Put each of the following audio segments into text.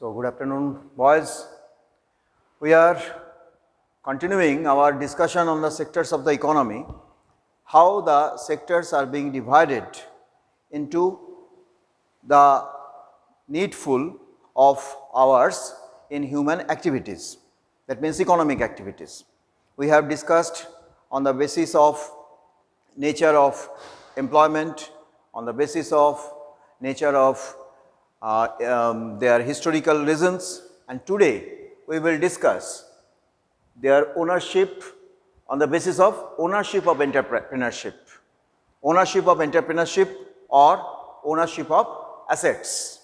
So, good afternoon boys. We are continuing our discussion on the sectors of the economy, how the sectors are being divided into the needful of hours in human activities, that means economic activities. We have discussed on the basis of nature of employment, on the basis of nature of their historical reasons, and today we will discuss their ownership on the basis of ownership of entrepreneurship or ownership of assets.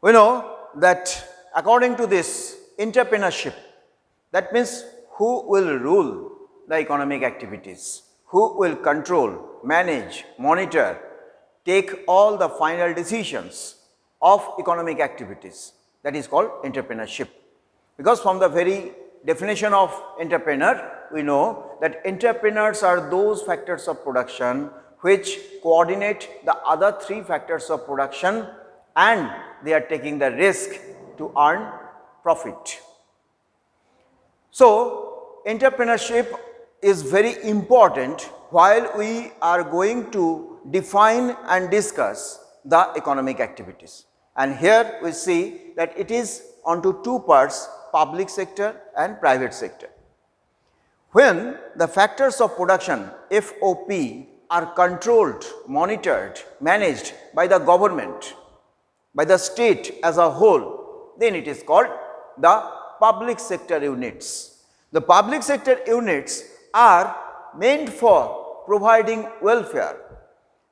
We know that according to this entrepreneurship, that means who will rule the economic activities, who will control, manage, monitor, take all the final decisions of economic activities, that is called entrepreneurship. Because from the very definition of entrepreneur, we know that entrepreneurs are those factors of production which coordinate the other three factors of production, and they are taking the risk to earn profit. So, entrepreneurship is very important while we are going to define and discuss the economic activities. And here we see that it is onto two parts, public sector and private sector. When the factors of production FOP are controlled, monitored, managed by the government, by the state as a whole, then it is called the public sector units. The public sector units are meant for providing welfare.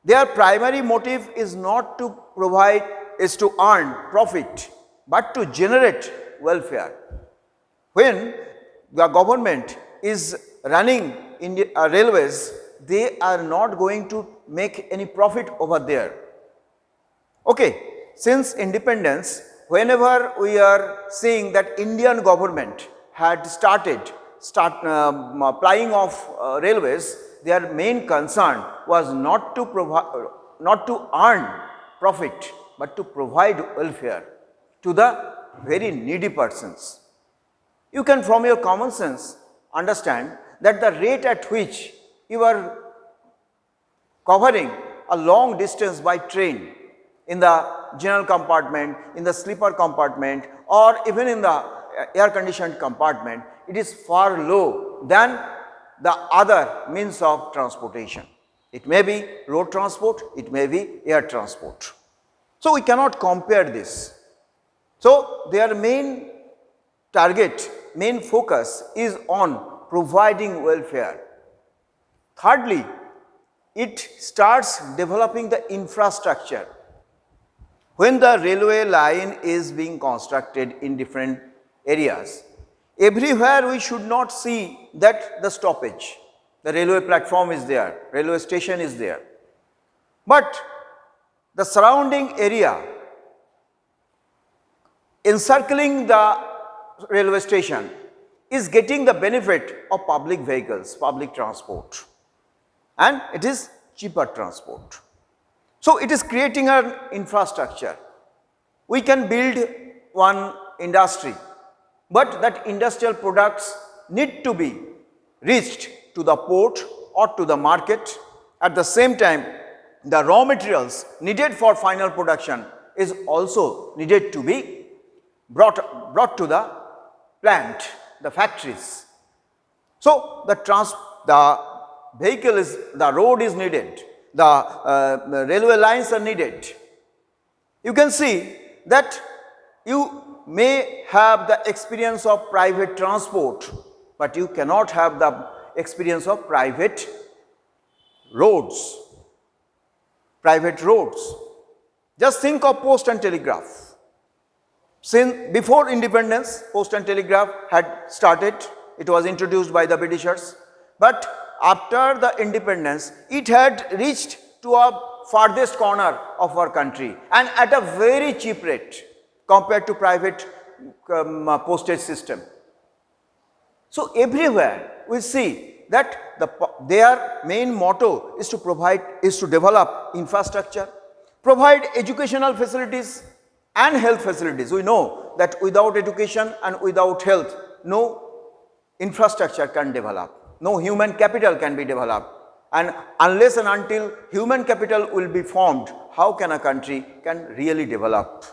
Their primary motive is not to provide, is to earn profit, but to generate welfare. When the government is running in railways, they are not going to make any profit over there. Okay, since independence, whenever we are seeing that Indian government had started plying of railways, their main concern was not to provide, not to earn profit, but to provide welfare to the very needy persons. You can from your common sense understand that the rate at which you are covering a long distance by train in the general compartment, in the sleeper compartment, or even in the air conditioned compartment, it is far low than the other means of transportation. It may be road transport, it may be air transport. So, we cannot compare this. So, their main target, main focus is on providing welfare. Thirdly, it starts developing the infrastructure. When the railway line is being constructed in different areas, everywhere we should not see that the stoppage, the railway platform is there, railway station is there, but the surrounding area encircling the railway station is getting the benefit of public vehicles, public transport, and it is cheaper transport. So, it is creating an infrastructure. We can build one industry, but that industrial products need to be reached to the port or to the market. At the same time, the raw materials needed for final production is also needed to be brought to the plant, the factories. So, the vehicle is, the road is needed, the railway lines are needed. You can see that you may have the experience of private transport, but you cannot have the experience of private roads. Just think of post and telegraph. Since before independence, post and telegraph had started, it was introduced by the Britishers, but after the independence, it had reached to a farthest corner of our country and at a very cheap rate compared to private postage system. So, everywhere we see that their main motto is to develop infrastructure, provide educational facilities, and health facilities. We know that without education and without health, no infrastructure can develop, no human capital can be developed, and unless and until human capital will be formed, how can a country can really develop?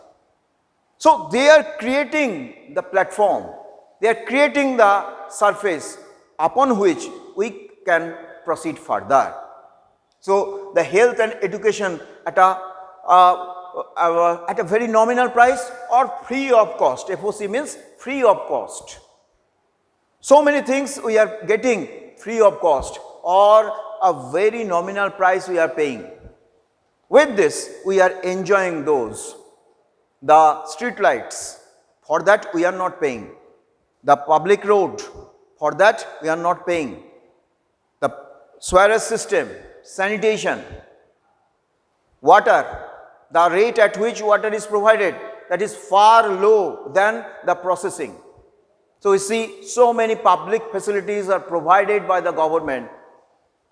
So they are creating the platform, they are creating the surface upon which we can proceed further. So the health and education at a very nominal price or free of cost. FOC means free of cost. So many things we are getting free of cost or a very nominal price we are paying. With this, we are enjoying those. The street lights, for that we are not paying. The public road, for that we are not paying. The sewerage system, sanitation, water, the rate at which water is provided, that is far low than the processing. So we see so many public facilities are provided by the government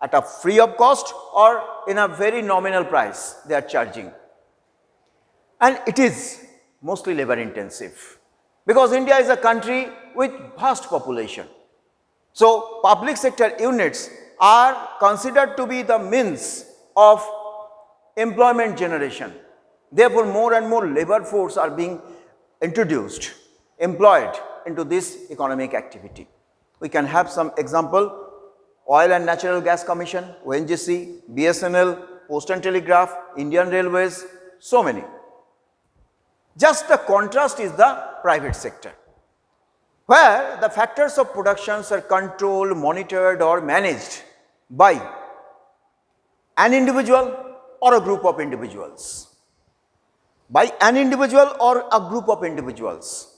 at a free of cost or in a very nominal price they are charging. And it is mostly labor intensive because India is a country with vast population. So public sector units are considered to be the means of employment generation. Therefore, more and more labor force are being introduced, employed into this economic activity. We can have some example: Oil and Natural Gas Commission, ONGC, BSNL, Post and Telegraph, Indian Railways, so many. Just the contrast is the private sector, where the factors of productions are controlled, monitored or managed by an individual or a group of individuals. By an individual or a group of individuals.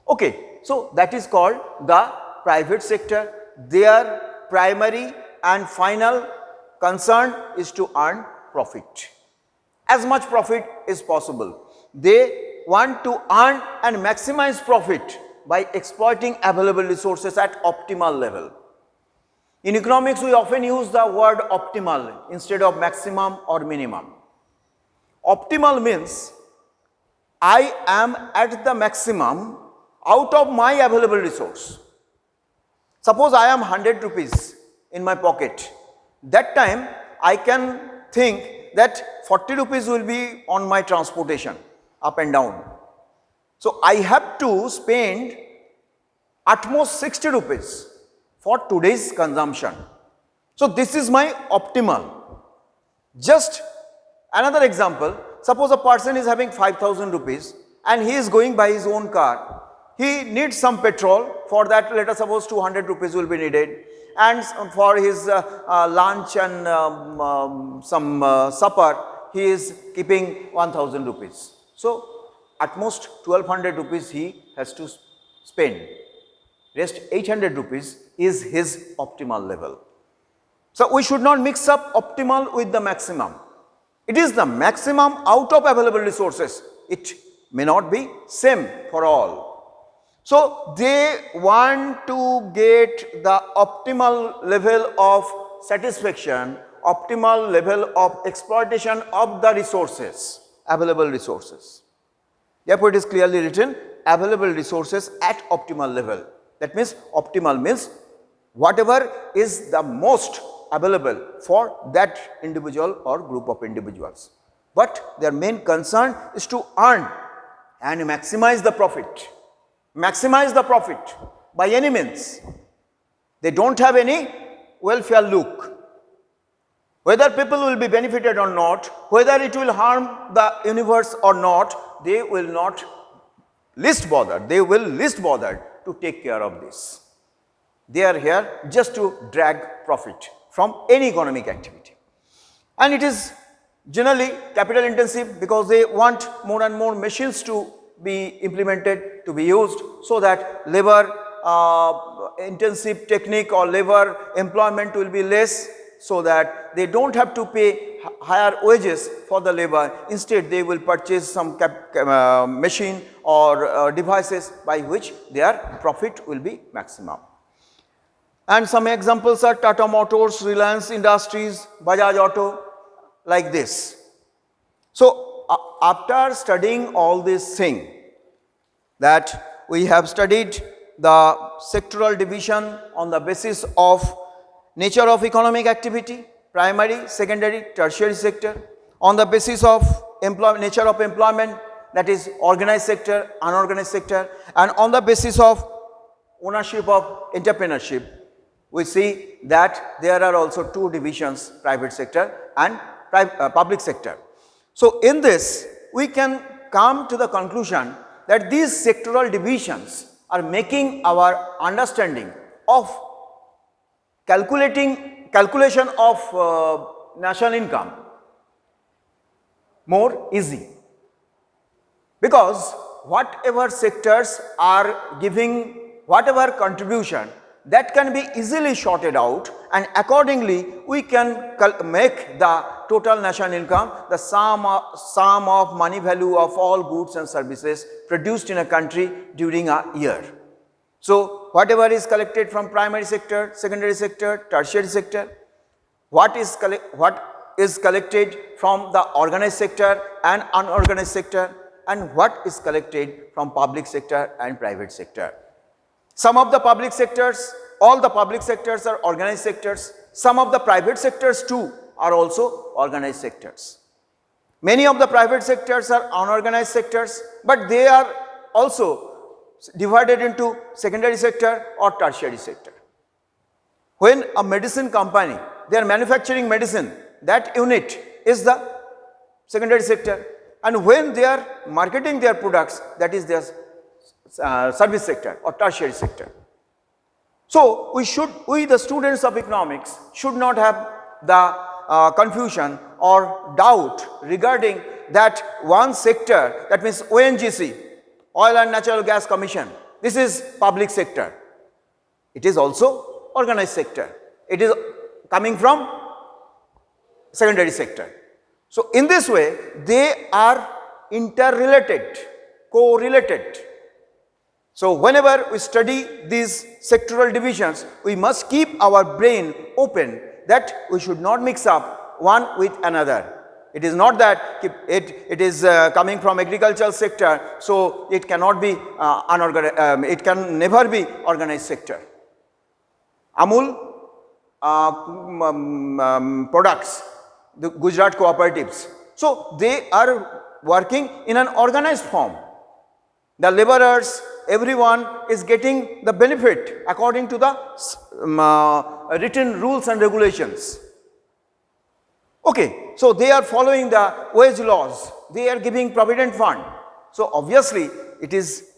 Okay, so that is called the private sector. Their primary and final concern is to earn profit. As much profit is possible. They want to earn and maximize profit by exploiting available resources at optimal level. In economics, we often use the word optimal instead of maximum or minimum. Optimal means I am at the maximum out of my available resource. Suppose I am 100 rupees in my pocket. That time I can think that 40 rupees will be on my transportation up and down. So I have to spend at most 60 rupees for today's consumption. So this is my optimal. Just another example, suppose a person is having 5,000 rupees and he is going by his own car. He needs some petrol. For that, let us suppose 200 rupees will be needed, and for his lunch and some supper he is keeping 1,000 rupees. So at most 1,200 rupees he has to spend. Rest 800 rupees is his optimal level. So we should not mix up optimal with the maximum. It is the maximum out of available resources. It may not be same for all. So they want to get the optimal level of satisfaction, optimal level of exploitation of the resources, available resources. Therefore, it is clearly written available resources at optimal level. That means optimal means whatever is the most available for that individual or group of individuals. But their main concern is to earn and maximize the profit. Maximize the profit by any means. They don't have any welfare look. Whether people will be benefited or not, whether it will harm the universe or not, they will not least bother. They will least bother to take care of this. They are here just to drag profit from any economic activity. And it is generally capital intensive because they want more and more machines to be implemented, to be used, so that labor intensive technique or labor employment will be less, so that they don't have to pay higher wages for the labor. Instead, they will purchase some machine or devices by which their profit will be maximum. And some examples are Tata Motors, Reliance Industries, Bajaj Auto, like this. So after studying all this thing, that we have studied the sectoral division on the basis of nature of economic activity, primary, secondary, tertiary sector, on the basis of nature of employment, that is organized sector, unorganized sector, and on the basis of ownership of entrepreneurship, we see that there are also two divisions, private sector and public sector. So, in this we can come to the conclusion that these sectoral divisions are making our understanding of calculation of national income more easy, because whatever sectors are giving whatever contribution, that can be easily sorted out, and accordingly we can make the total national income the sum of money value of all goods and services produced in a country during a year. So, whatever is collected from primary sector, secondary sector, tertiary sector, what is collected from the organized sector and unorganized sector, and what is collected from public sector and private sector. Some of the public sectors, all the public sectors are organized sectors. Some of the private sectors too are also organized sectors. Many of the private sectors are unorganized sectors, but they are also divided into secondary sector or tertiary sector. When a medicine company, they are manufacturing medicine, that unit is the secondary sector, and when they are marketing their products, that is their service sector or tertiary sector. So, we the students of economics should not have the confusion or doubt regarding that one sector, that means ONGC, Oil and Natural Gas Commission, this is public sector. It is also organized sector. It is coming from secondary sector. So, in this way they are interrelated, correlated. So, whenever we study these sectoral divisions, we must keep our brain open that we should not mix up one with another. It is not that it is coming from agricultural sector, so it cannot be it can never be organized sector. Amul products, the Gujarat cooperatives, so they are working in an organized form. The laborers, everyone is getting the benefit according to the written rules and regulations. Okay, so they are following the wage laws, they are giving provident fund. So, obviously, it is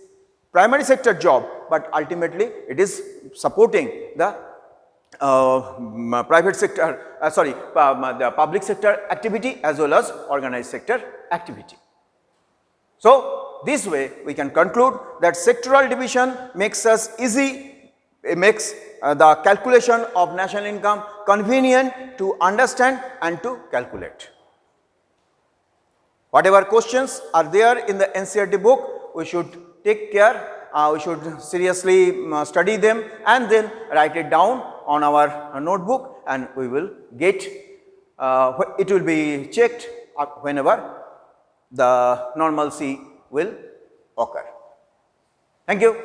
primary sector job, but ultimately it is supporting the private sector, the public sector activity as well as organized sector activity. So, this way we can conclude that sectoral division makes us easy, it makes the calculation of national income convenient to understand and to calculate. Whatever questions are there in the NCERT book, we should take care, we should seriously study them and then write it down on our notebook, and we will get, it will be checked whenever the normalcy will occur. Thank you.